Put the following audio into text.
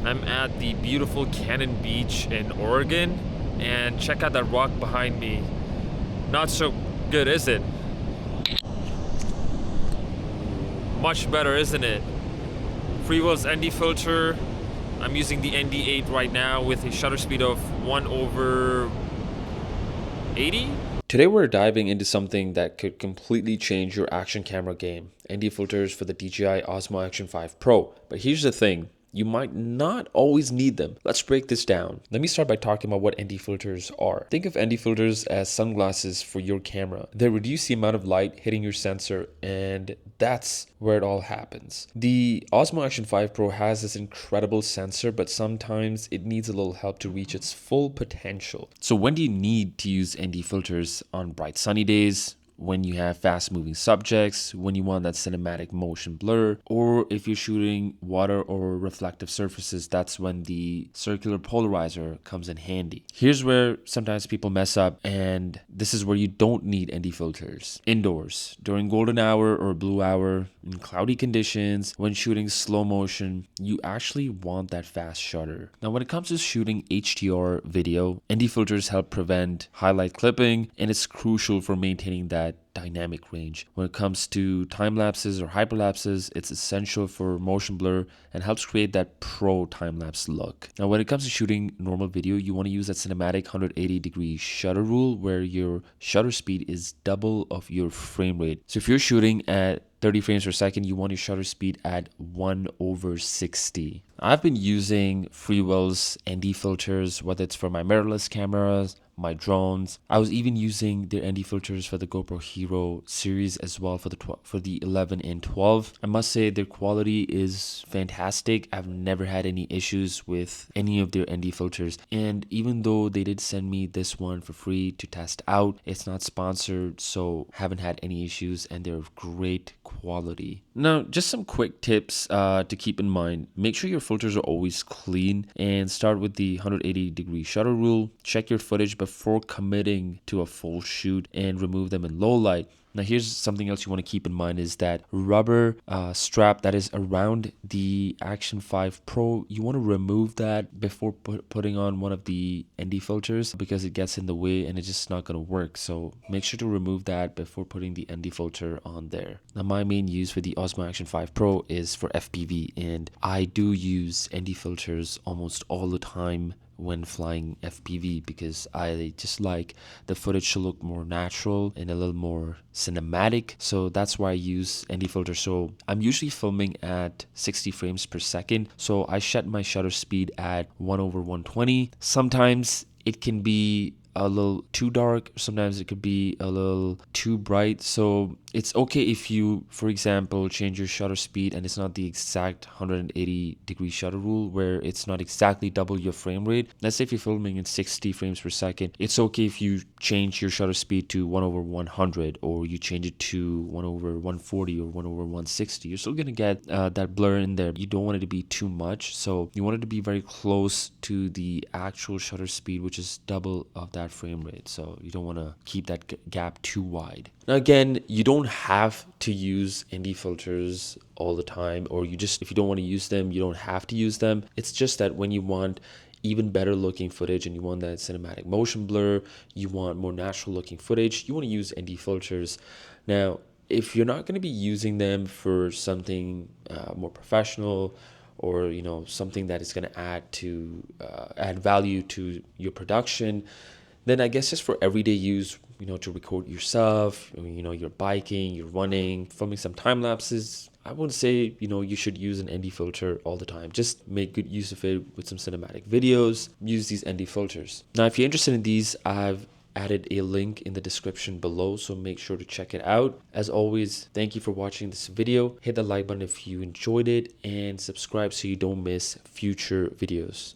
I'm at the beautiful Cannon Beach in Oregon, and check out that rock behind me. Not so good, is it? Much better, isn't it? Freewell's ND filter. I'm using the ND8 right now with a shutter speed of 1/80. Today we're diving into something that could completely change your action camera game. ND filters for the DJI Osmo Action 5 Pro. But here's the thing. You might not always need them. Let's break this down. Let me start by talking about what ND filters are. Think of ND filters as sunglasses for your camera. They reduce the amount of light hitting your sensor, and that's where it all happens. The Osmo Action 5 Pro has this incredible sensor, but sometimes it needs a little help to reach its full potential. So when do you need to use ND filters? On bright sunny days, when you have fast moving subjects, when you want that cinematic motion blur, or if you're shooting water or reflective surfaces, that's when the circular polarizer comes in handy. Here's where sometimes people mess up, and this is where you don't need ND filters. Indoors, during golden hour or blue hour, in cloudy conditions, when shooting slow motion, you actually want that fast shutter. Now, when it comes to shooting HDR video, ND filters help prevent highlight clipping, and it's crucial for maintaining that dynamic range. When it comes to time lapses or hyperlapses, it's essential for motion blur and helps create that pro time lapse look. Now, when it comes to shooting normal video, you want to use that cinematic 180-degree shutter rule where your shutter speed is double of your frame rate. So if you're shooting at 30 frames per second, you want your shutter speed at 1/60. I've been using freewell's ND filters, whether it's for my mirrorless cameras, my drones. I was even using their ND filters for the GoPro Hero series as well for the 11 and 12. I must say their quality is fantastic. I've never had any issues with any of their ND filters, and even though they did send me this one for free to test out, it's not sponsored, so haven't had any issues, and they're of great quality. Now, just some quick tips to keep in mind. Make sure your filters are always clean, and start with the 180-degree shutter rule. Check your footage before committing to a full shoot and remove them in low light. Now, here's something else you want to keep in mind is that rubber strap that is around the Action 5 Pro, you want to remove that before putting on one of the ND filters because it gets in the way and it's just not going to work. So make sure to remove that before putting the ND filter on there. Now, my main use for the Osmo Action 5 Pro is for FPV, and I do use ND filters almost all the time when flying FPV because I just like the footage to look more natural and a little more cinematic. So that's why I use ND filter. So I'm usually filming at 60 frames per second. So I set my shutter speed at 1/120. Sometimes it can be a little too dark, sometimes it could be a little too bright. So it's okay if you, for example, change your shutter speed and it's not the exact 180-degree shutter rule where it's not exactly double your frame rate. Let's say if you're filming in 60 frames per second, it's okay if you change your shutter speed to 1/100, or you change it to 1/140 or 1/160. You're still gonna get that blur in there. You don't want it to be too much, so you want it to be very close to the actual shutter speed, which is double of that frame rate. So you don't want to keep that gap too wide. Now, again, you don't have to use ND filters all the time, or if you don't want to use them, you don't have to use them. It's just that when you want even better looking footage and you want that cinematic motion blur, you want more natural looking footage, you want to use ND filters. Now, if you're not going to be using them for something more professional, or something that is going to add value to your production, then I guess just for everyday use, to record yourself, you're biking, you're running, filming some time lapses, I wouldn't say, you should use an ND filter all the time. Just make good use of it with some cinematic videos. Use these ND filters. Now, if you're interested in these, I've added a link in the description below, so make sure to check it out. As always, thank you for watching this video. Hit the like button if you enjoyed it, and subscribe so you don't miss future videos.